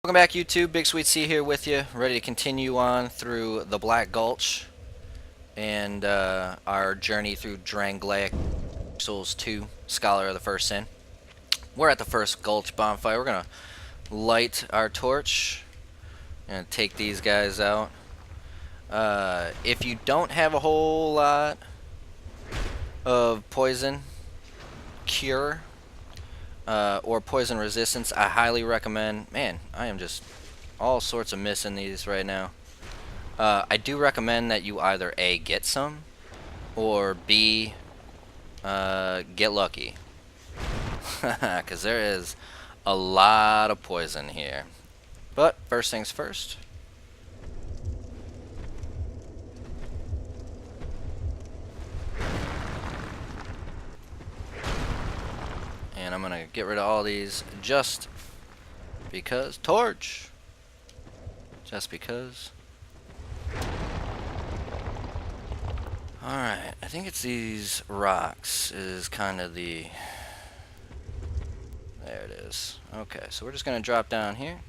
Welcome back, YouTube. BigSweetC here with you, ready to continue on through the Black Gulch and our journey through Darkdiver Souls 2, Scholar of the First Sin. We're at the first Gulch bonfire. We're gonna light our torch and take these guys out. If you don't have a whole lot of poison cure or poison resistance, I highly recommend. Man, I am just all sorts of missing these right now. I do recommend that you either A, get some, or B, get lucky. Because there is a lot of poison here. But first things first. And I'm gonna get rid of all these just because. Torch! Just because. Alright, I think it's these rocks is kind of the... There it is. Okay, so we're just gonna drop down here.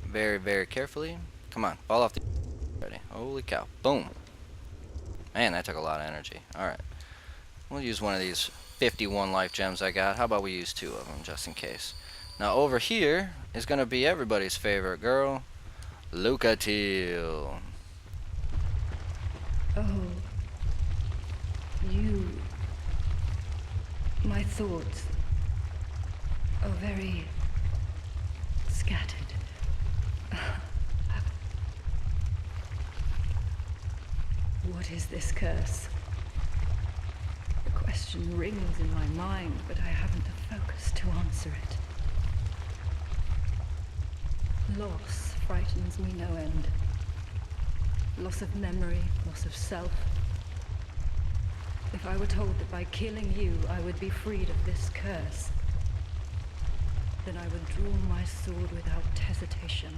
Very, very carefully. Come on, fall off the... Ready. Holy cow. Boom. Man, that took a lot of energy. Alright. We'll use one of these 51 life gems I got. How about we use 2 of them, just in case. Now, over here is going to be everybody's favorite girl, Lucatiel. Oh, you... My thoughts are very scattered. What is this curse? The question rings in my mind, but I haven't the focus to answer it. Loss frightens me no end. Loss of memory, loss of self. If I were told that by killing you I would be freed of this curse, then I would draw my sword without hesitation.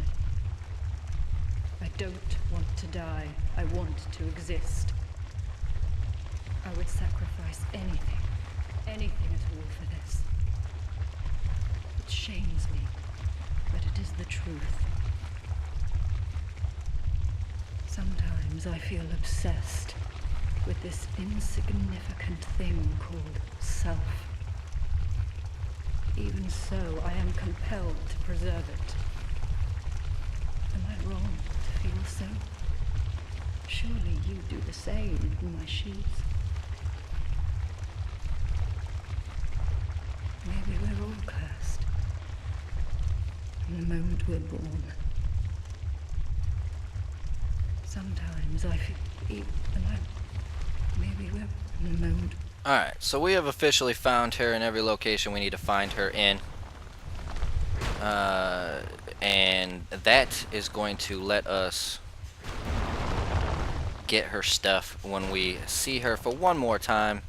I don't want to die. I want to exist. I would sacrifice anything at all for this. It shames me, but it is the truth. Sometimes I feel obsessed with this insignificant thing called self. Even so, I am compelled to preserve it. Am I wrong to feel so? Surely you do the same in my shoes. Maybe we're all cursed from the moment we're born. Sometimes I feel, maybe we're in the moment. Alright, so we have officially found her in every location we need to find her in. And that is going to let us get her stuff when we see her for one more time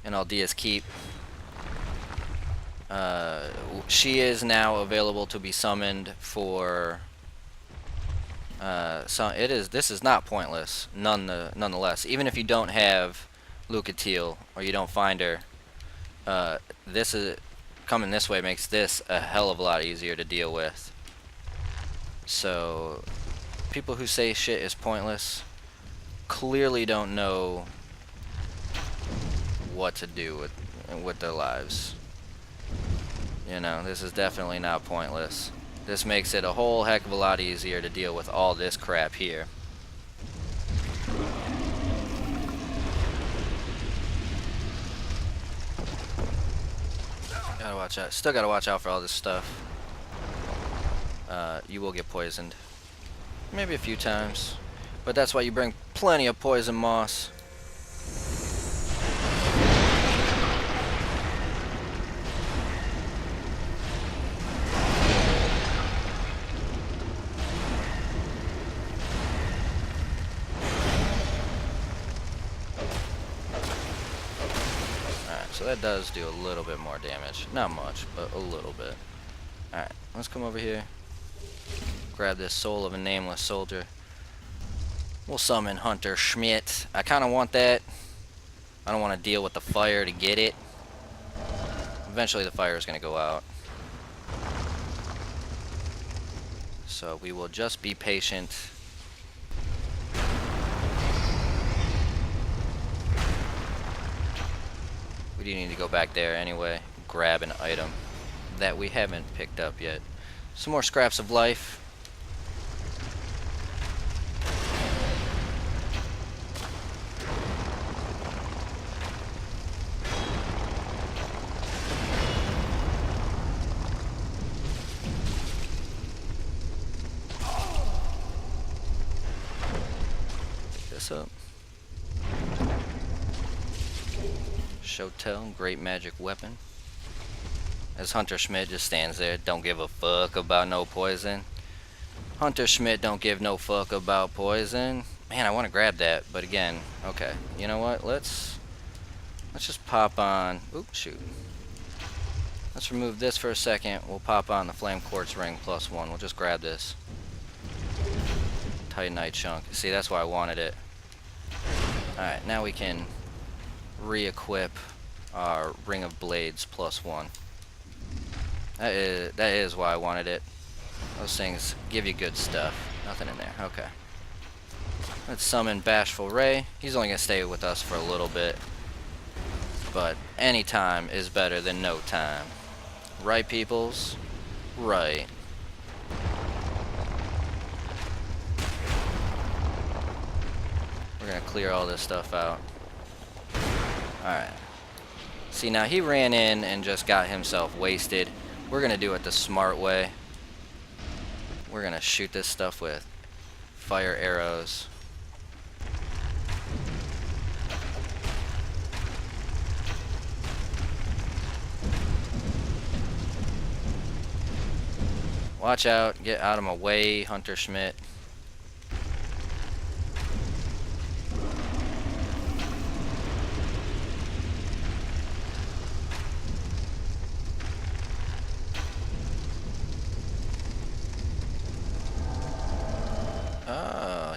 in Aldea's Keep. She is now available to be summoned for this is not pointless nonetheless. Even if you don't have Lucatiel or you don't find her, this is coming this way makes this a hell of a lot easier to deal with. So people who say shit is pointless clearly don't know what to do with their lives. You know, this is definitely not pointless. This makes it a whole heck of a lot easier to deal with all this crap here. Gotta watch out. Still gotta watch out for all this stuff. You will get poisoned. Maybe a few times. But that's why you bring plenty of poison moss. So that does do a little bit more damage. Not much, but a little bit. Alright, let's come over here. Grab this soul of a nameless soldier. We'll summon Hunter Schmidt. I kind of want that. I don't want to deal with the fire to get it. Eventually the fire is going to go out. So we will just be patient. We do need to go back there anyway, grab an item that we haven't picked up yet. Some more scraps of life. Pick this up. Shotel, great magic weapon. As Hunter Schmidt just stands there, don't give a fuck about no poison. Hunter Schmidt don't give no fuck about poison. Man, I want to grab that, but again, okay. You know what? Let's just pop on. Oops, shoot. Let's remove this for a second. We'll pop on the Flame Quartz Ring +1. We'll just grab this. Titanite chunk. See, that's why I wanted it. Alright, now we can re-equip our Ring of Blades +1. That is why I wanted it. Those things give you good stuff. Nothing in there. Okay. Let's summon Bashful Ray. He's only going to stay with us for a little bit. But any time is better than no time. Right, peoples? Right. We're going to clear all this stuff out. Alright. See, now he ran in and just got himself wasted. We're going to do it the smart way. We're going to shoot this stuff with fire arrows. Watch out. Get out of my way, Hunter Schmidt.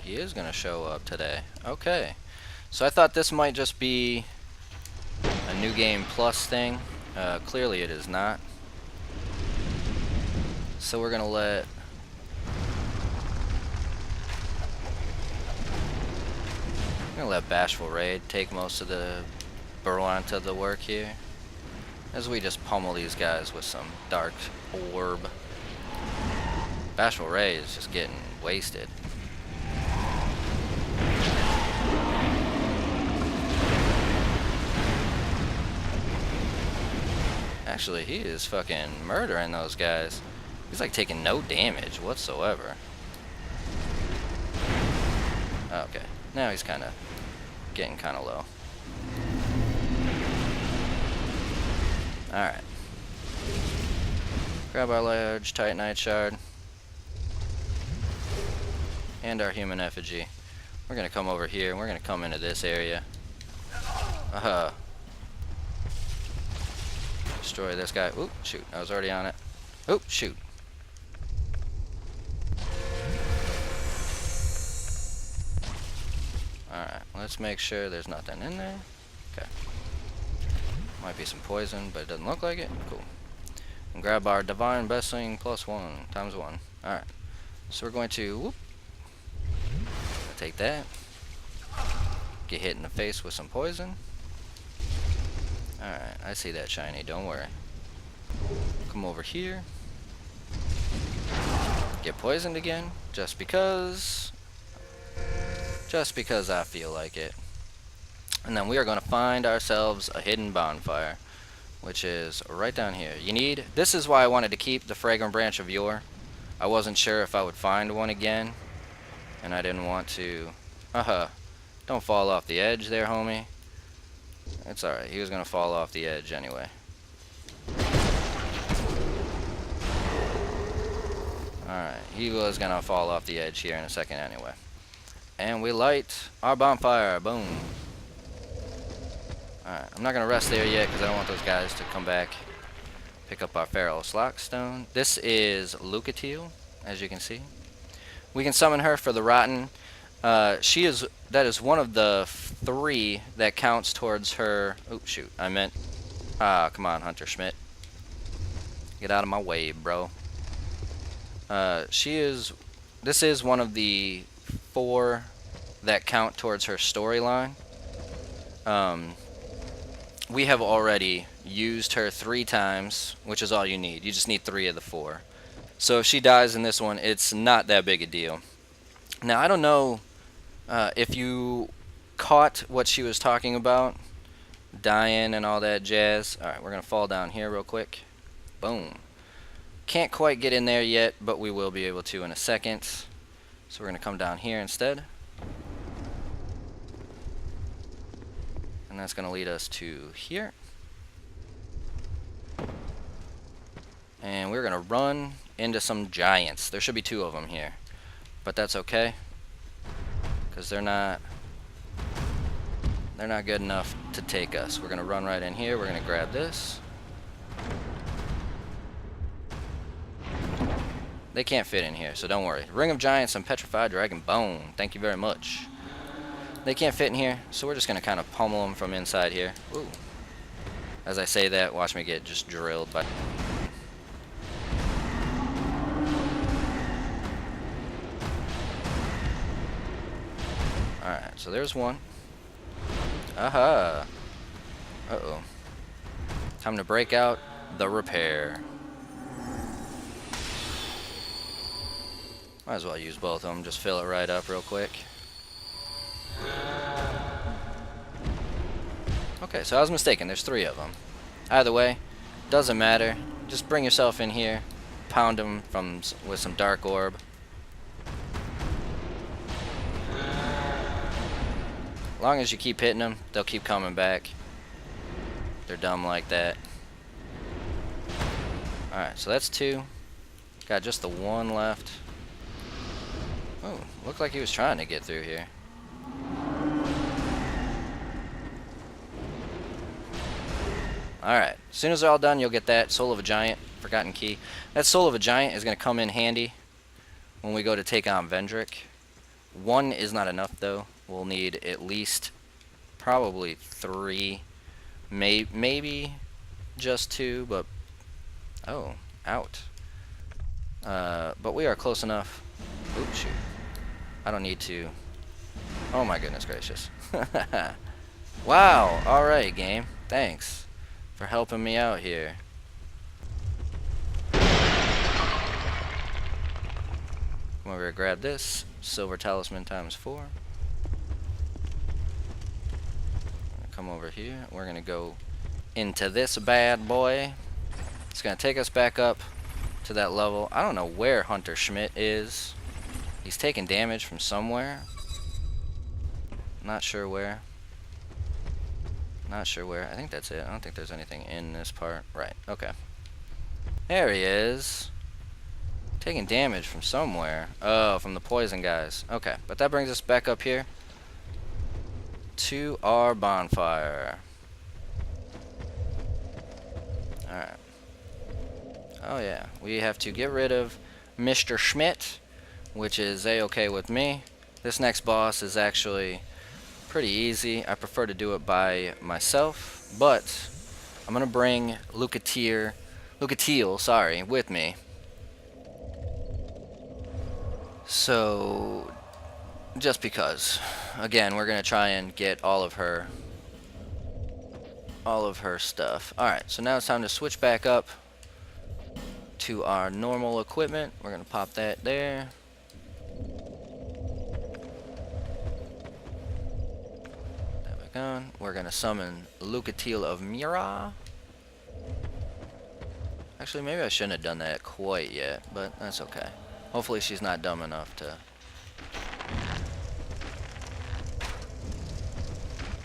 He is going to show up today. Okay. So I thought this might just be a New Game Plus thing. Clearly it is not. So we're going to let Bashful Ray take most of the brunt of the work here, as we just pummel these guys with some dark orb. Bashful Ray is just getting wasted. Actually, he is fucking murdering those guys. He's like taking no damage whatsoever. Okay, now he's kind of getting kind of low. Alright. Grab our large Titanite shard. And our human effigy. We're going to come over here and we're going to come into this area. Destroy this guy. Oop, shoot. I was already on it. Oop, shoot. Alright, let's make sure there's nothing in there. Okay. Might be some poison, but it doesn't look like it. Cool. And grab our Divine Blessing +1 times 1. Alright. So we're going to whoop. Take that. Get hit in the face with some poison. Alright, I see that shiny, don't worry. Come over here. Get poisoned again, just because I feel like it. And then we are going to find ourselves a hidden bonfire, which is right down here. This is why I wanted to keep the Fragrant Branch of Yore. I wasn't sure if I would find one again, and I didn't want to... Don't fall off the edge there, homie. It's alright, he was gonna fall off the edge anyway. Alright, he was gonna fall off the edge here in a second anyway. And we light our bonfire, boom. Alright, I'm not gonna rest there yet because I don't want those guys to come back. Pick up our Feral Slockstone. This is Lucatiel, as you can see. We can summon her for the Rotten. That is one of the 3 that counts towards her. Oh shoot, come on, Hunter Schmidt. Get out of my way, bro. This is one of the 4 that count towards her storyline. We have already used her 3 times, which is all you need. You just need 3 of the 4. So if she dies in this one, it's not that big a deal. Now, I don't know if you caught what she was talking about, dying and all that jazz. Alright, we're going to fall down here real quick. Boom. Can't quite get in there yet, but we will be able to in a second. So we're going to come down here instead. And that's going to lead us to here. And we're going to run into some giants. There should be 2 of them here. But that's okay. Because they're not good enough to take us. We're going to run right in here. We're going to grab this. They can't fit in here, so don't worry. Ring of Giants and Petrified Dragon Bone. Thank you very much. They can't fit in here, so we're just going to kind of pummel them from inside here. Ooh. As I say that, watch me get just drilled by... Alright, so there's one. Aha! Uh-oh. Time to break out the repair. Might as well use both of them, just fill it right up real quick. Okay, so I was mistaken, there's 3 of them. Either way, doesn't matter. Just bring yourself in here, pound them with some Dark Orb. As long as you keep hitting them, they'll keep coming back. They're dumb like that. Alright, so that's 2. Got just the 1 left. Oh, looked like he was trying to get through here. Alright, as soon as they're all done, you'll get that Soul of a Giant, Forgotten Key. That Soul of a Giant is going to come in handy when we go to take on Vendrick. 1 is not enough, though. We'll need at least probably 3, maybe just 2, but... Oh, out. But we are close enough. Oops, shoot. I don't need to... Oh my goodness gracious. Wow, alright game. Thanks for helping me out here. Come over here, grab this. Silver Talisman ×4. Come over here. We're going to go into this bad boy. It's going to take us back up to that level. I don't know where Hunter Schmidt is. He's taking damage from somewhere. Not sure where. Not sure where. I think that's it. I don't think there's anything in this part. Right. Okay. There he is. Taking damage from somewhere. Oh, from the poison guys. Okay. But that brings us back up here to our bonfire. Alright. Oh yeah. We have to get rid of Mr. Schmidt, which is a-okay with me. This next boss is actually pretty easy. I prefer to do it by myself, but I'm gonna bring Lucatiel, with me. So, just because. Again, we're gonna try and get all of her stuff. Alright, so now it's time to switch back up to our normal equipment. We're gonna pop that there. We're gonna summon Lucatiel of Mira. Actually, maybe I shouldn't have done that quite yet, but that's okay. Hopefully she's not dumb enough to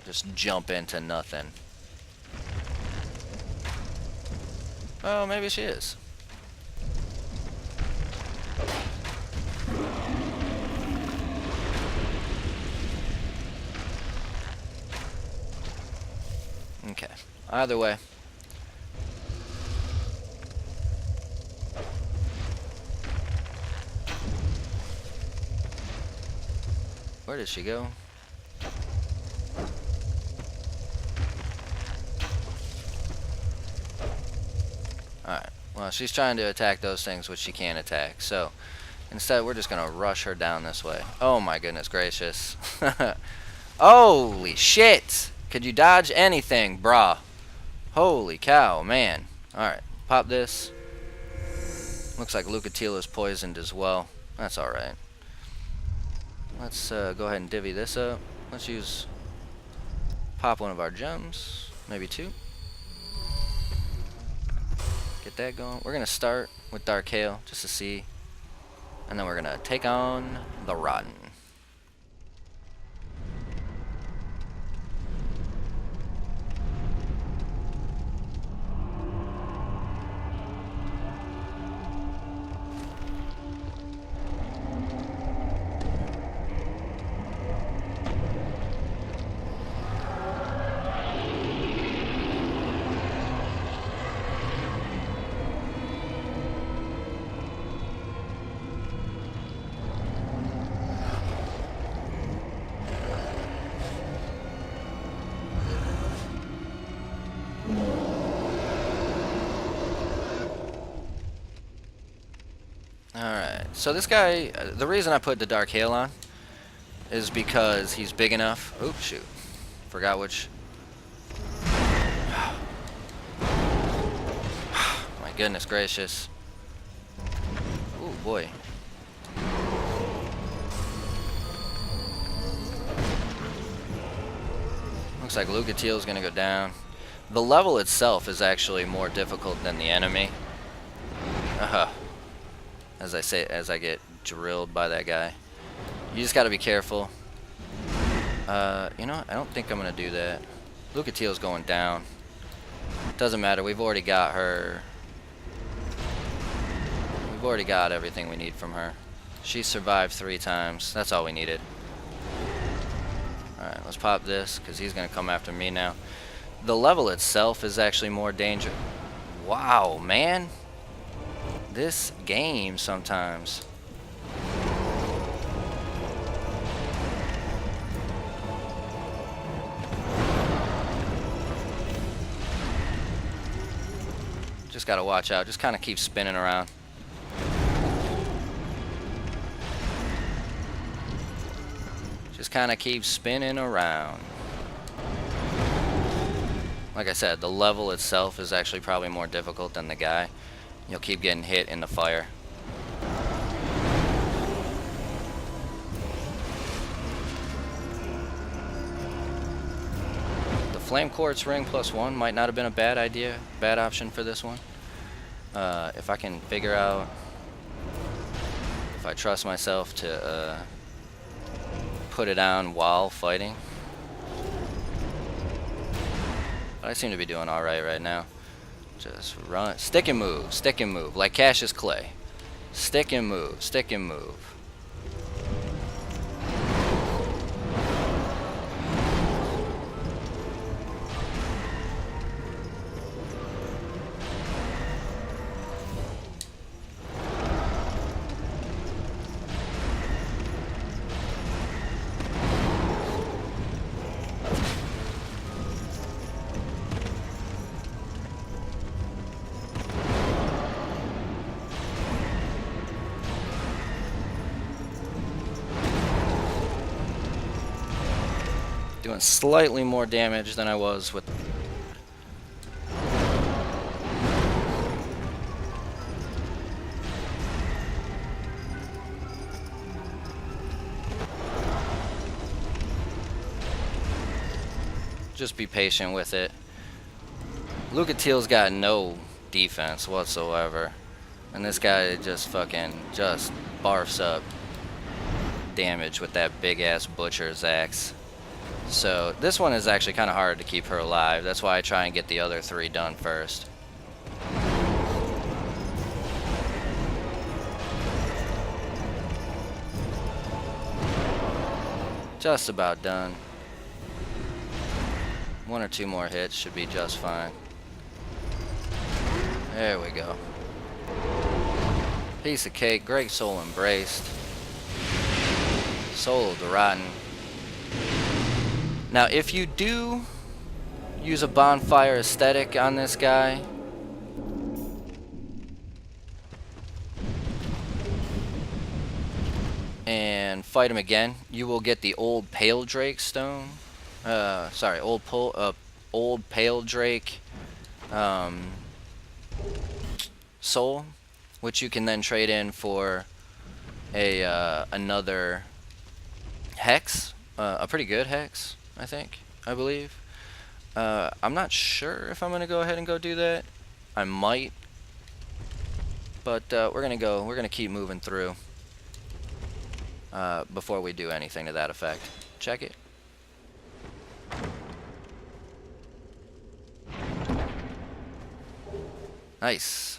just jump into nothing. Oh, maybe she is. Okay. Either way. Where did she go? Alright. Well, she's trying to attack those things which she can't attack. So instead, we're just gonna rush her down this way. Oh my goodness gracious. Holy shit! Could you dodge anything, brah? Holy cow, man. Alright, pop this. Looks like Lucatiel is poisoned as well. That's alright. Let's go ahead and divvy this up. Let's pop one of our gems. Maybe two. Get that going. We're going to start with Darkdiver just to see. And then we're going to take on the Rotten. Alright, so this guy, the reason I put the Darkdiver on is because he's big enough. Oops, shoot. Forgot which. My goodness gracious. Ooh, boy. Looks like Lucatiel is going to go down. The level itself is actually more difficult than the enemy. As I get drilled by that guy. You just gotta be careful. You know what? I don't think I'm gonna do that. Lucatiel's going down. Doesn't matter, we've already got her. We've already got everything we need from her. She survived 3 times. That's all we needed. Alright, let's pop this, because he's gonna come after me now. The level itself is actually more dangerous. Wow, man. This game sometimes. Just gotta watch out. Just kind of keep spinning around. Just kind of keep spinning around. Like I said, the level itself is actually probably more difficult than the guy. You'll keep getting hit in the fire. The Flame Quartz Ring +1 might not have been a bad idea, bad option for this one. If I can figure out, if I trust myself to put it on while fighting. But I seem to be doing alright right now. Just run. Stick and move. Stick and move. Like Cassius Clay. Stick and move. Stick and move. Doing slightly more damage than I was with. Just be patient with it. Lucatiel's got no defense whatsoever. And this guy just barfs up damage with that big ass butcher's axe. So this one is actually kind of hard to keep her alive. That's why I try and get the other 3 done first. Just about done. 1 or 2 more hits should be just fine. There we go. Piece of cake. Great soul embraced. Soul of the Rotten. Now, if you do use a bonfire aesthetic on this guy, and fight him again, you will get the old Pale Drake stone. Sorry, old Pale Drake soul, which you can then trade in for another hex, a pretty good hex, I believe. I'm not sure if I'm gonna go ahead and go do that. I might, but we're gonna keep moving through before we do anything to that effect. Check it. Nice.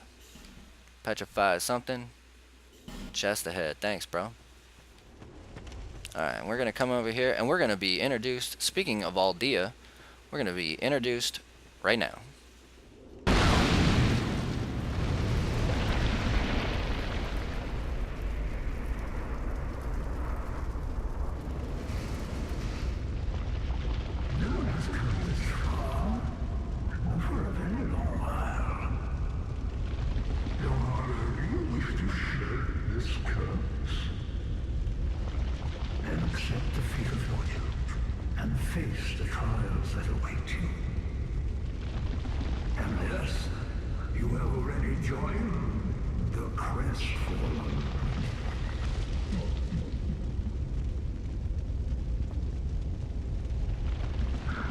Petrify something. Chest ahead. Thanks, bro. Alright, we're gonna come over here and we're gonna be introduced. Speaking of Aldea, we're gonna be introduced right now. Face the trials that await you. And yes, you have already joined the Crestfallen.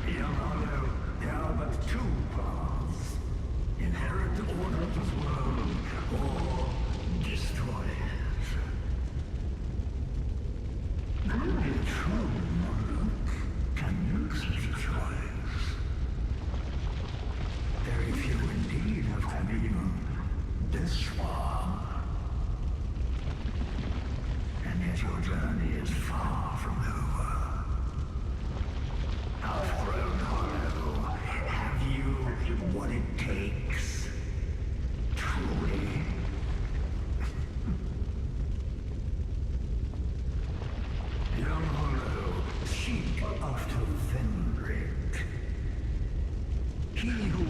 Young Hollow, there are but two paths. Inherit the order of this world, or destroy it. Only a true can make such a choice. Very few indeed have come even this far. And yet your journey is far from over. Our throne hollow, have you what it takes? Truly? Young Hollow, seek after Vendrick. He who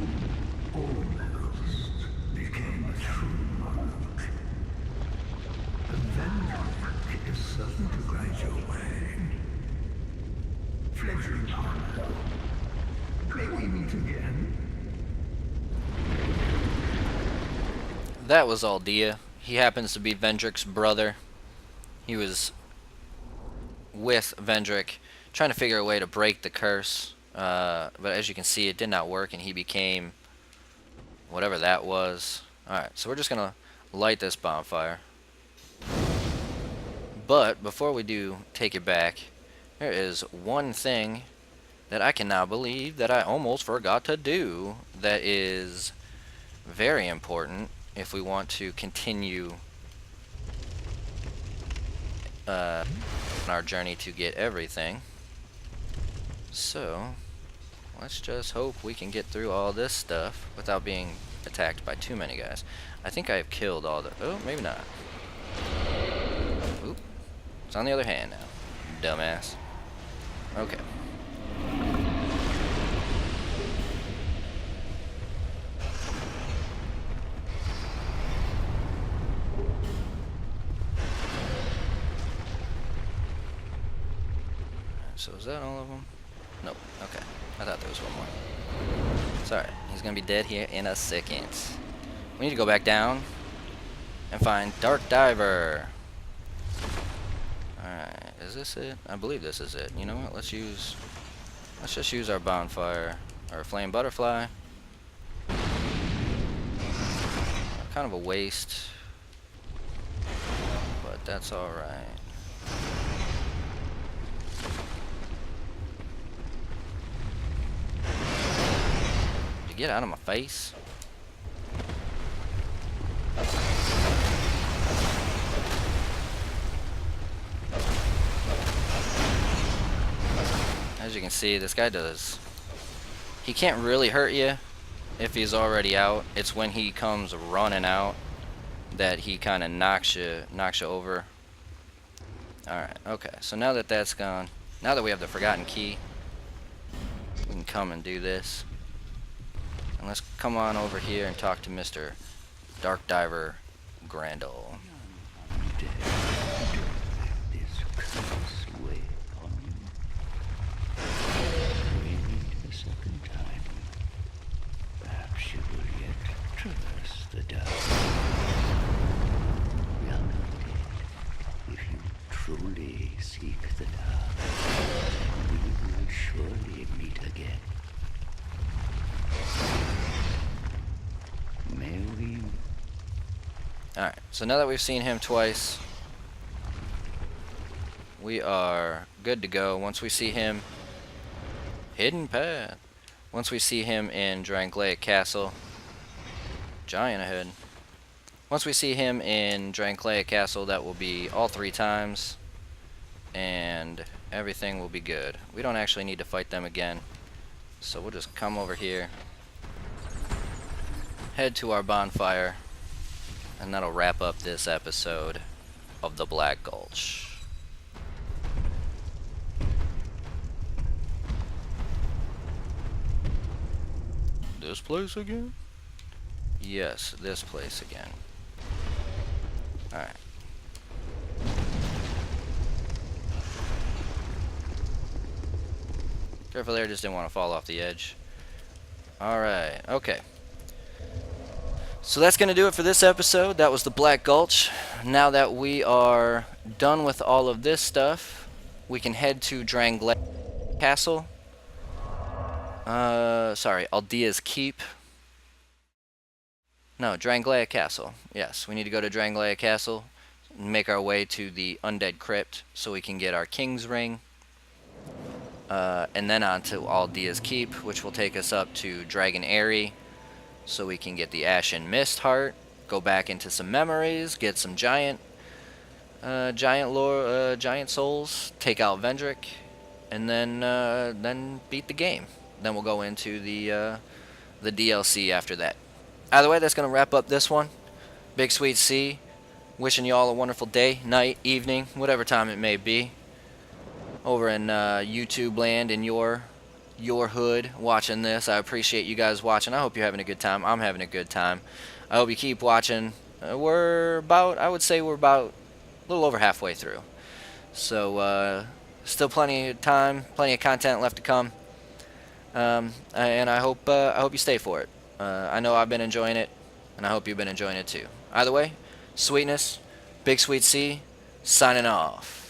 almost became a true monarch. And Vendrick is certain to guide your way. Fledgling Hollow, may we meet again? That was Aldea. He happens to be Vendrick's brother. He was with Vendrick trying to figure a way to break the curse, but as you can see, it did not work and he became whatever that was. Alright, so we're just gonna light this bonfire, but before we do take it back, there is one thing that I cannot believe that I almost forgot to do that is very important if we want to continue on our journey to get everything. So let's just hope we can get through all this stuff without being attacked by too many guys. I think I have killed all the... oh, maybe not. Oop. It's on the other hand now. Dumbass. Okay. So is that all of them? Nope. Okay. I thought there was one more. Sorry. He's going to be dead here in a second. We need to go back down and find Darkdiver. Alright. Is this it? I believe this is it. You know what? Let's just use our bonfire. Or flame butterfly. Kind of a waste. But that's alright. Get out of my face. As you can see, this guy he can't really hurt you if he's already out. It's when he comes running out that he kind of knocks you over. Alright, okay. So now that that's gone, now that we have the Forgotten Key, we can come and do this. And let's come on over here and talk to Mr. Darkdiver Grandahl. The seek the dark, we will surely meet again. May we? Alright, so now that we've seen him twice, we are good to go. Once we see him, hidden path. Once we see him in Drangleic Castle, giant ahead. Once we see him in Drangleic Castle, that will be all 3 times, and everything will be good. We don't actually need to fight them again, so we'll just come over here, head to our bonfire, and that'll wrap up this episode of the Black Gulch. This place again? Yes, this place again. Alright. Careful there, just didn't want to fall off the edge. Alright, okay. So that's going to do it for this episode. That was the Black Gulch. Now that we are done with all of this stuff, we can head to Drangleic Castle. Sorry, Aldea's Keep. No, Drangleic Castle. Yes, we need to go to Drangleic Castle and make our way to the Undead Crypt so we can get our King's Ring. And then on to Aldea's Keep, which will take us up to Dragon Eyrie so we can get the Ashen Mist Heart, go back into some memories, get some giant souls, take out Vendrick, and then beat the game. Then we'll go into the DLC after that. Either way, that's going to wrap up this one. BigSweetC, wishing you all a wonderful day, night, evening, whatever time it may be. Over in YouTube land in your hood watching this. I appreciate you guys watching. I hope you're having a good time. I'm having a good time. I hope you keep watching. I would say we're about a little over halfway through. So, still plenty of time, plenty of content left to come. And I hope you stay for it. I know I've been enjoying it, and I hope you've been enjoying it too. Either way, sweetness, BigSweetC, signing off.